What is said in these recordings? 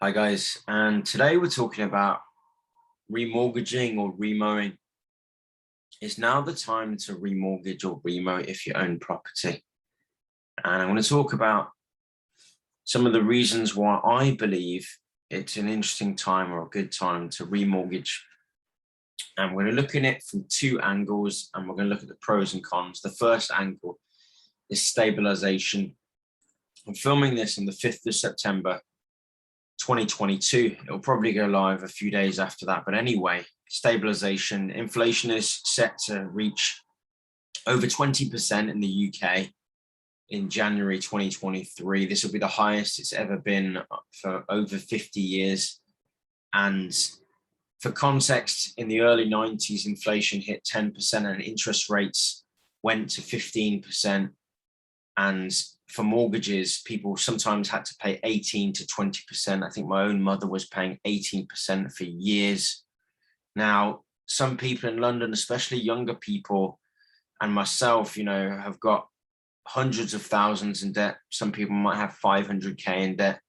Hi guys, and today we're talking about remortgaging or remoing. Is now the time to remortgage or remo if you own property? And I'm going to talk about some of the reasons why I believe it's an interesting time or a good time to remortgage. And we're going to look at it from two angles, and we're going to look at the pros and cons. The first angle is stabilization. I'm filming this on the 5th of September 2022. It'll probably go live a few days after that. But anyway, stabilization. Inflation is set to reach over 20% in the UK in January 2023. This will be the highest it's ever been for over 50 years. And for context, in the early 90s, inflation hit 10% and interest rates went to 15%. And for mortgages, people sometimes had to pay 18 to 20%. I think my own mother was paying 18% for years. Now, some people in London, especially younger people and myself, have got hundreds of thousands in debt. Some people might have 500K in debt.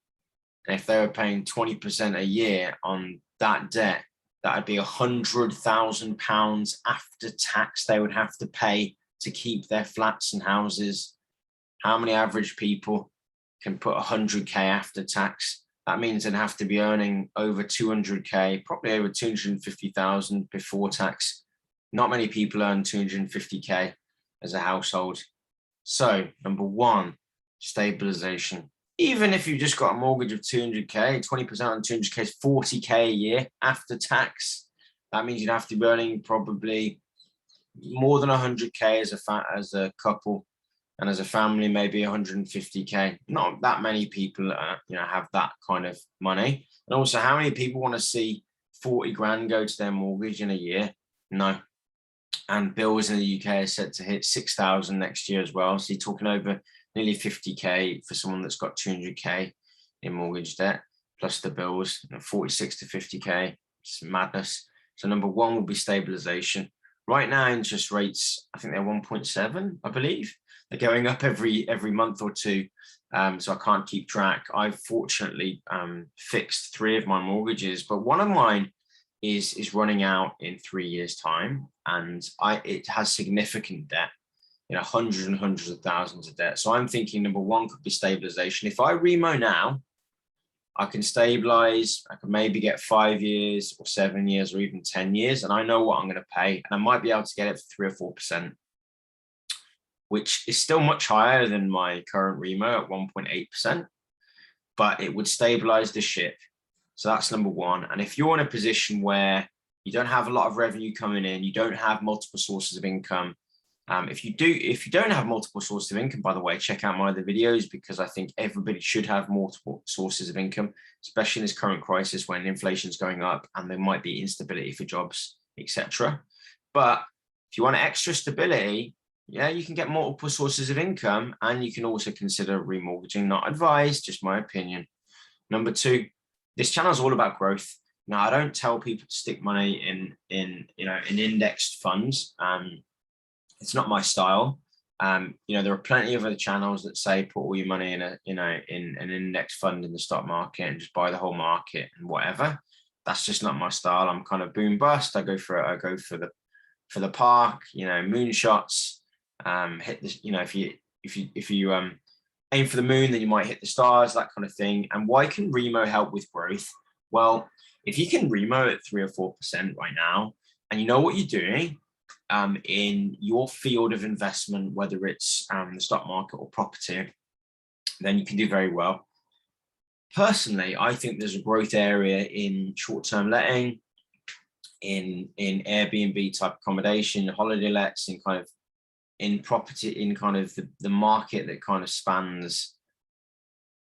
And if they were paying 20% a year on that debt, that would be £100,000 after tax they would have to pay to keep their flats and houses. How many average people can put 100K after tax? That means they'd have to be earning over 200K, probably over 250,000 before tax. Not many people earn 250K as a household. So number one, stabilization. Even if you've just got a mortgage of 200K, 20% on 200K is 40K a year after tax. That means you'd have to be earning probably more than 100K as a couple. And as a family, maybe 150K. Not that many people, have that kind of money. And also, how many people want to see 40 grand go to their mortgage in a year? No. And bills in the UK are set to hit 6,000 next year as well. So you're talking over nearly 50K for someone that's got 200K in mortgage debt, plus the bills, 46 to 50K. It's madness. So number one will be stabilization. Right now, interest rates, I think they're 1.7, I believe. They're going up every month or two, so I can't keep track. I've fortunately fixed 3 of my mortgages, but one of mine is running out in 3 years' time, and it has significant debt, hundreds and hundreds of thousands of debt. So I'm thinking number one could be stabilization. If I remo now, I can stabilize. I can maybe get 5 years or 7 years or even 10 years, and I know what I'm going to pay, and I might be able to get it for 3 or 4%. Which is still much higher than my current remo at 1.8%, but it would stabilize the ship. So that's number one. And if you're in a position where you don't have a lot of revenue coming in, you don't have multiple sources of income. If you don't have multiple sources of income, by the way, check out my other videos, because I think everybody should have multiple sources of income, especially in this current crisis when inflation is going up and there might be instability for jobs, etc. But if you want extra stability, yeah, you can get multiple sources of income, and you can also consider remortgaging. Not advised, just my opinion. Number two, this channel is all about growth. Now, I don't tell people to stick money in indexed funds. It's not my style. There are plenty of other channels that say put all your money in in an index fund in the stock market and just buy the whole market and whatever. That's just not my style. I'm kind of boom bust. I go for the park. Moonshots. Hit this. If you aim for the moon, then you might hit the stars. That kind of thing. And why can Remo help with growth? Well, if you can Remo at 3 or 4% right now, and you know what you're doing in your field of investment, whether it's the stock market or property, then you can do very well. Personally, I think there's a growth area in short-term letting, in Airbnb type accommodation, holiday lets, in property, in kind of the market that kind of spans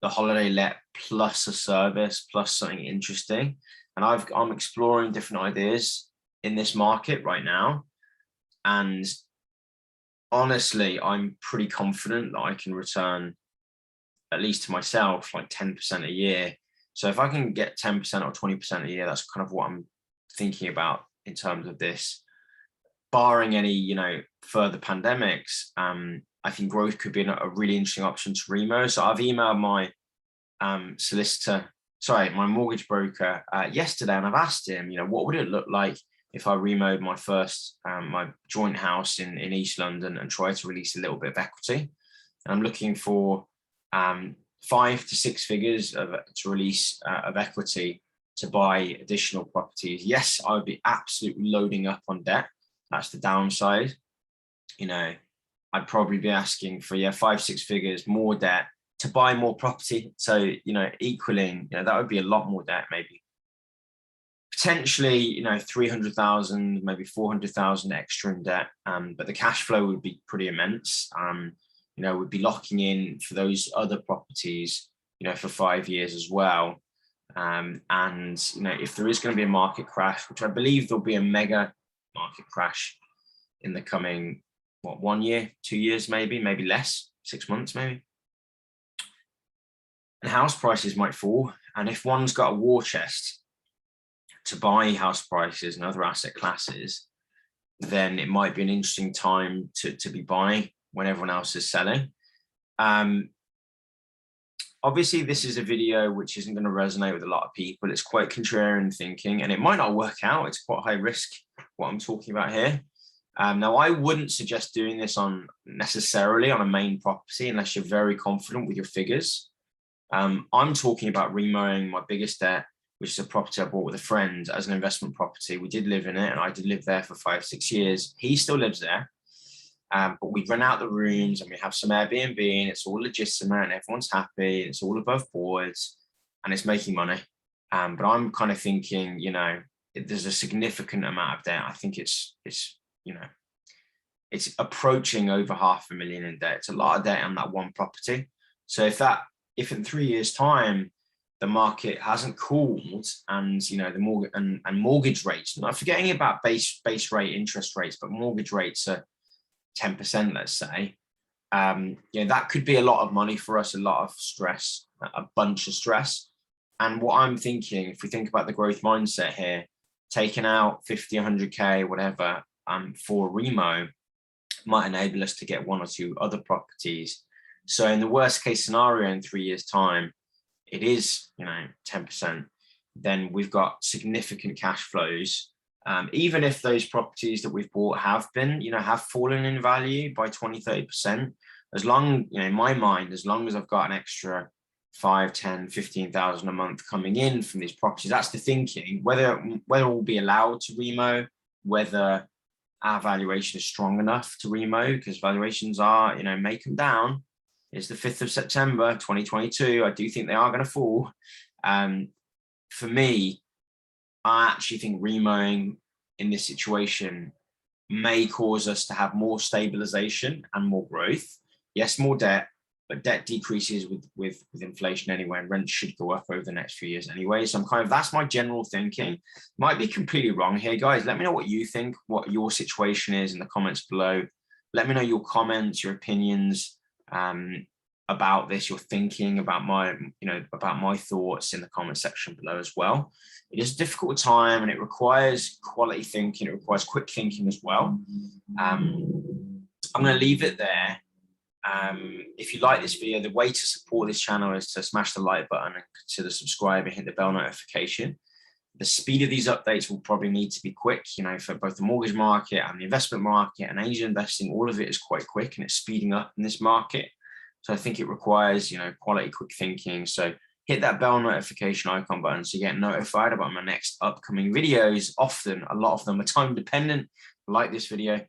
the holiday let plus a service plus something interesting. And I'm exploring different ideas in this market right now. And honestly, I'm pretty confident that I can return, at least to myself, like 10% a year. So if I can get 10% or 20% a year, that's kind of what I'm thinking about in terms of this. Barring any, further pandemics, I think growth could be a really interesting option to Remo. So I've emailed my solicitor my mortgage broker yesterday, and I've asked him, what would it look like if I remoed my first, my joint house in East London and tried to release a little bit of equity. And I'm looking for 5 to 6 figures to release of equity to buy additional properties. Yes, I would be absolutely loading up on debt. That's the downside. I'd probably be asking for 5, 6 figures more debt to buy more property. So, equaling, that would be a lot more debt, maybe. Potentially, 300,000, maybe 400,000 extra in debt. But the cash flow would be pretty immense. We'd be locking in for those other properties, for 5 years as well. And, if there is going to be a market crash, which I believe there'll be a mega market crash in the coming, 1 year, 2 years, maybe less, 6 months, maybe. And house prices might fall. And if one's got a war chest to buy house prices and other asset classes, then it might be an interesting time to be buying when everyone else is selling. Obviously, this is a video which isn't going to resonate with a lot of people. It's quite contrarian thinking, and it might not work out. It's quite high risk, what I'm talking about here. Now, I wouldn't suggest doing this necessarily on a main property unless you're very confident with your figures. I'm talking about remowing my biggest debt, which is a property I bought with a friend as an investment property. We did live in it, and I did live there for 5, 6 years. He still lives there, but we rent out the rooms and we have some Airbnb, and it's all legitimate and everyone's happy. It's all above board and it's making money. But I'm kind of thinking, there's a significant amount of debt. I think it's approaching over $500,000 in debt. It's a lot of debt on that one property. So if in 3 years' time the market hasn't cooled and the mortgage rates, not forgetting about base rate interest rates, but mortgage rates are 10%, let's say, that could be a lot of money for us, a lot of stress, a bunch of stress. And what I'm thinking, if we think about the growth mindset here, taking out 50, 100K, whatever, for remo might enable us to get 1 or 2 other properties. So in the worst case scenario, in 3 years' time, it is 10%. Then we've got significant cash flows. Even if those properties that we've bought have fallen in value by 20, 30%, as long, in my mind, as long as I've got an extra 5, 10, 15,000 a month coming in from these properties, that's the thinking. Whether we'll be allowed to remo, whether our valuation is strong enough to remo, because valuations are, may come down. It's the 5th of September, 2022. I do think they are going to fall. For me, I actually think remoing in this situation may cause us to have more stabilization and more growth. Yes, more debt, but debt decreases with inflation anyway, and rent should go up over the next few years anyway. So that's my general thinking. Might be completely wrong here, guys. Let me know what you think, what your situation is in the comments below. Let me know your comments, your opinions about this, your thinking about my thoughts in the comment section below as well. It is a difficult time and it requires quality thinking. It requires quick thinking as well. I'm going to leave it there. If you like this video, the way to support this channel is to smash the like button and consider subscribing, hit the bell notification. The speed of these updates will probably need to be quick, for both the mortgage market and the investment market and angel investing. All of it is quite quick and it's speeding up in this market. So I think it requires, quality, quick thinking. So hit that bell notification icon button so you get notified about my next upcoming videos. Often, a lot of them are time dependent, like this video.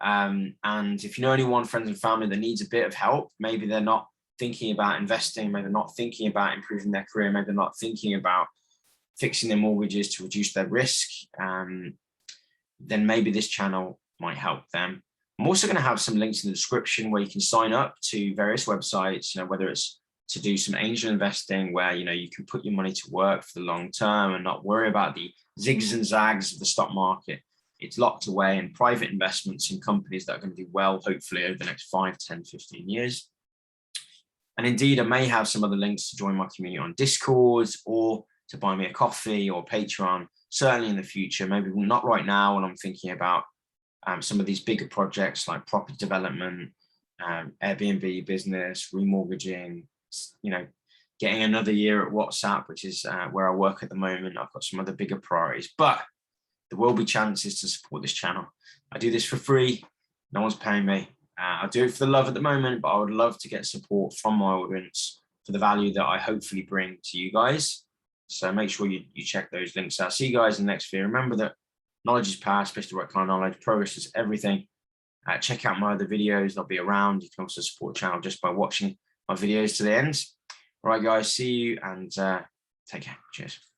And if you know anyone, friends and family that needs a bit of help, maybe they're not thinking about investing, maybe they're not thinking about improving their career, maybe they're not thinking about fixing their mortgages to reduce their risk, then maybe this channel might help them. I'm also going to have some links in the description where you can sign up to various websites, whether it's to do some angel investing where, you can put your money to work for the long term and not worry about the zigs and zags of the stock market. It's locked away in private investments in companies that are going to do well, hopefully over the next 5, 10, 15 years. And indeed, I may have some other links to join my community on Discord or to buy me a coffee or Patreon, certainly in the future, maybe not right now when I'm thinking about some of these bigger projects like property development, Airbnb business, remortgaging, getting another year at WhatsApp, which is where I work at the moment. I've got some other bigger priorities, but there will be chances to support this channel. I do this for free. No one's paying me. I do it for the love at the moment, but I would love to get support from my audience for the value that I hopefully bring to you guys. So make sure you check those links out. See you guys in the next video. Remember that knowledge is power, especially the right kind of knowledge. Progress is everything. Check out my other videos. They'll be around. You can also support the channel just by watching my videos to the end. All right, guys, see you and take care. Cheers.